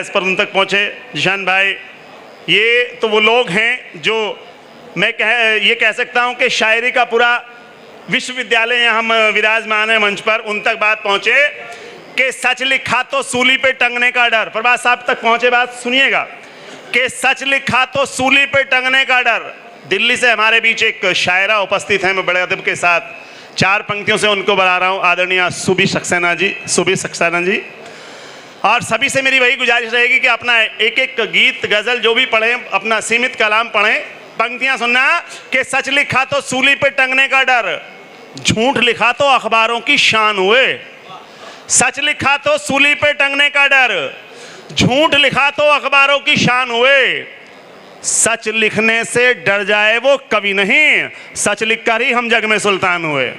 DISE पर उन तक पहुँचे। जिशान भाई, ये तो वो लोग हैं जो मैं ये कह सकता हूँ कि शायरी का पूरा विश्वविद्यालय यहाँ हम विराजमान है मंच पर, उन तक बात पहुँचे कि सच लिखा तो सूली पे टंगने का डर। प्रभात साहब तक पहुँचे, बात सुनिएगा कि सच लिखा तो सूली पे टंगने का डर। दिल्ली से हमारे बीच एक शायरा उपस्थित हैं, मैं बड़े अदब के साथ 4 पंक्तियों से उनको बुला रहा हूँ, आदरणीय सुबी सक्सेना जी। और सभी से मेरी वही गुजारिश रहेगी कि अपना एक एक गीत गज़ल जो भी पढ़ें अपना सीमित कलाम पढ़ें। पंक्तियाँ सुनना कि सच लिखा तो सूली पे टंगने का डर, झूठ लिखा तो अखबारों की शान हुए। सच लिखा तो सूली पे टंगने का डर, झूठ लिखा तो अखबारों की शान हुए। सच लिखने से डर जाए वो कभी नहीं, सच लिखकर ही हम जग में सुल्तान हुए।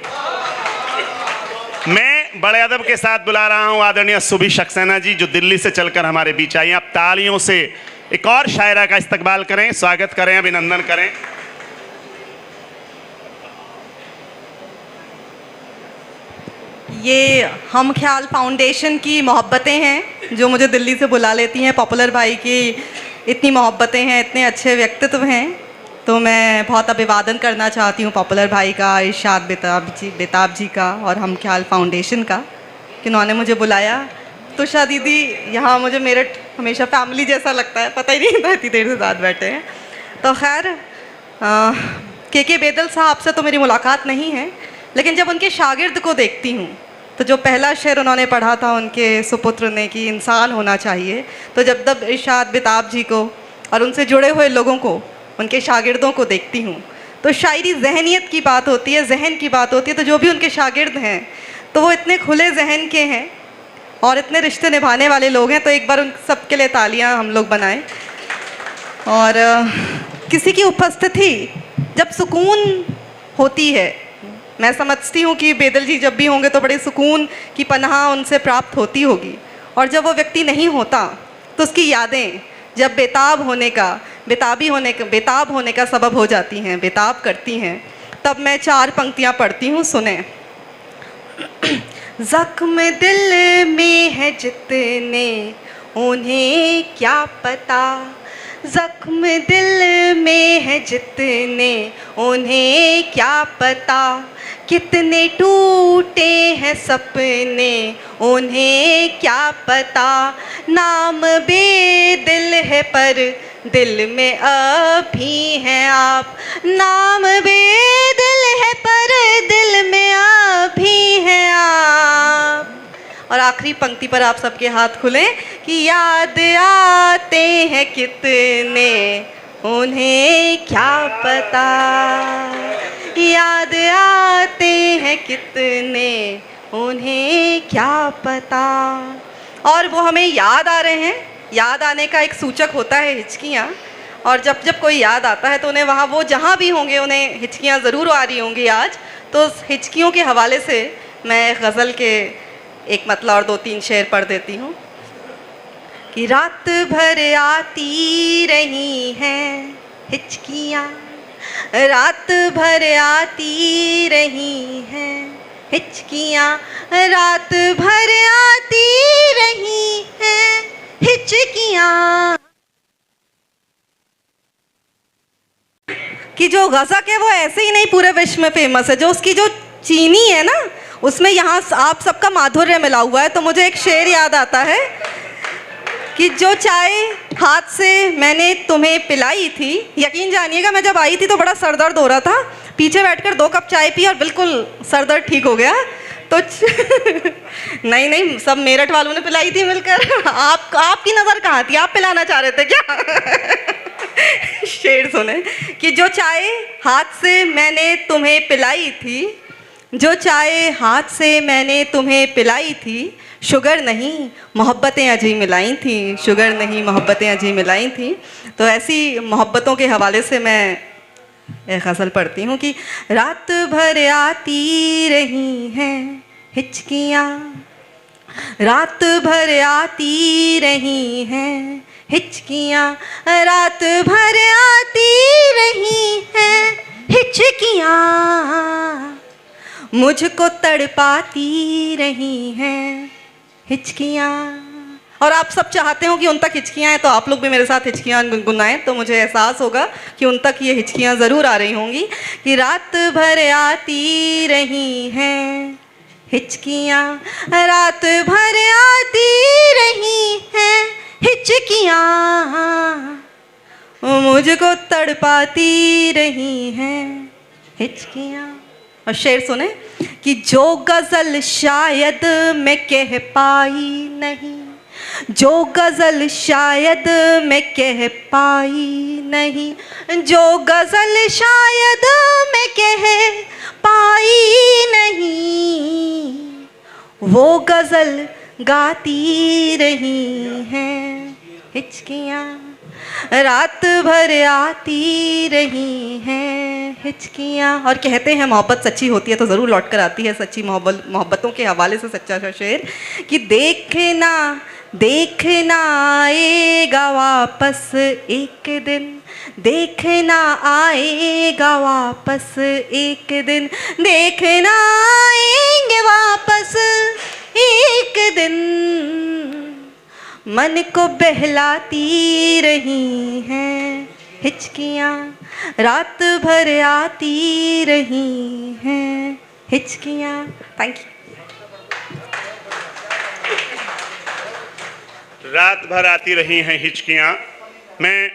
मैं बड़े अदब के साथ बुला रहा हूं आदरणीय सुबी सक्सेना जी, जो दिल्ली से चलकर हमारे बीच आई। आप तालियों से एक और शायरा का इस्तकबाल करें, स्वागत करें, अभिनंदन करें। ये हम ख्याल फाउंडेशन की मोहब्बतें हैं जो मुझे दिल्ली से बुला लेती हैं। पॉपुलर भाई की इतनी मोहब्बतें हैं, इतने अच्छे व्यक्तित्व हैं, तो मैं बहुत अभिवादन करना चाहती हूँ पॉपुलर भाई का, इरशाद बेताब जी का और हम ख्याल फाउंडेशन का कि उन्होंने मुझे बुलाया। तुषा दीदी यहाँ मुझे मेरठ हमेशा फैमिली जैसा लगता है, पता ही नहीं था इतनी देर से साथ बैठे हैं। तो खैर के बेदल साहब से तो मेरी मुलाकात नहीं है, लेकिन जब उनके शागिर्द को देखती हूँ तो जो पहला शेर उन्होंने पढ़ा था उनके सुपुत्र ने कि इंसान होना चाहिए, तो जब इरशाद बेताब जी को और उनसे जुड़े हुए लोगों को, उनके शागिर्दों को देखती हूँ तो शायरी जहनियत की बात होती है, जहन की बात होती है। तो जो भी उनके शागिर्द हैं तो वो इतने खुले जहन के हैं और इतने रिश्ते निभाने वाले लोग हैं। तो एक बार उन सब के लिए तालियां हम लोग बनाएं। और किसी की उपस्थिति जब सुकून होती है, मैं समझती हूँ कि बेदल जी जब भी होंगे तो बड़े सुकून की पनाह उनसे प्राप्त होती होगी। और जब वो व्यक्ति नहीं होता तो उसकी यादें जब बेताब होने का सबब हो जाती हैं, बेताब करती हैं। तब मैं 4 पंक्तियाँ पढ़ती हूँ, सुने। ज़ख्म दिल में है जितने उन्हें क्या पता, ज़ख्म दिल में है जितने उन्हें क्या पता, कितने टूटे हैं सपने उन्हें क्या पता। नाम बेदिल है पर दिल में अभी हैं आप, नाम बेदिल है पर दिल में अभी हैं आप। और आखिरी पंक्ति पर आप सबके हाथ खुलें कि याद आते हैं कितने उन्हें क्या पता, याद आते हैं कितने उन्हें क्या पता। और वो हमें याद आ रहे हैं, याद आने का एक सूचक होता है हिचकियाँ। और जब जब कोई याद आता है तो उन्हें वहाँ वो जहाँ भी होंगे उन्हें हिचकियाँ ज़रूर आ रही होंगी आज। तो उस हिचकियों के हवाले से मैं गज़ल के एक मतला और 2-3 शेर पढ़ देती हूँ कि रात भर आती रही हैं हिचकियाँ, रात भर आती रही हैं हिचकियाँ, रात भर आती रही हैं हिचकियाँ। कि जो गज़क है वो ऐसे ही नहीं पूरे विश्व में फेमस है, जो उसकी जो चीनी है ना उसमें यहाँ आप सबका माधुर्य मिला हुआ है। तो मुझे एक शेर याद आता है कि जो चाय हाथ से मैंने तुम्हें पिलाई थी, यकीन जानिएगा मैं जब आई थी तो बड़ा सर दर्द हो रहा था, पीछे बैठकर 2 कप चाय पी और बिल्कुल सर दर्द ठीक हो गया। तो नहीं सब मेरठ वालों ने पिलाई थी मिलकर। आपकी नज़र कहाँ थी, आप पिलाना चाह रहे थे क्या? शेर सुने कि जो चाय हाथ से मैंने तुम्हें पिलाई थी, जो चाय हाथ से मैंने तुम्हें पिलाई थी, शुगर नहीं मोहब्बतें अजी मिलाई थी, शुगर नहीं मोहब्बतें अजी मिलाई थी। तो ऐसी मोहब्बतों के हवाले से मैं एक गज़ल पढ़ती हूँ कि रात भर आती रही हैं हिचकियाँ, रात भर आती रही हैं हिचकियाँ, रात भर आती रही हैं हिचकियाँ, मुझको तड़पाती रही हैं हिचकियाँ, और आप सब चाहते हो कि उन तक हिचकियाँ हैं, तो आप लोग भी मेरे साथ हिचकियाँ गुनगुनाएं, तो मुझे एहसास होगा कि उन तक ये हिचकियाँ ज़रूर आ रही होंगी। कि रात भर आती रही हैं हिचकियाँ, रात भर आती रही हैं हिचकियाँ, मुझको तड़पाती रही हैं हिचकियाँ। और शेर सुने कि जो गज़ल शायद मैं कह पाई नहीं, जो गज़ल शायद मैं कह पाई नहीं, जो गज़ल शायद मैं कह पाई नहीं, वो गज़ल गाती रही हैं हिचकियाँ, रात भर आती रही हैं हिचकियाँ। और कहते हैं मोहब्बत सच्ची होती है तो ज़रूर लौट कर आती है। सच्ची मोहब्बतों के हवाले से सच्चा सा शेर कि देखना देखना आएगा वापस एक दिन, देखना आएगा वापस एक दिन, देखना आएंगे वापस एक दिन, मन को बहलाती रही हैं हिचकियाँ, रात भर आती रही हैं हिचकियाँ। Thank you. रात भर आती रही हैं हिचकियाँ। मैं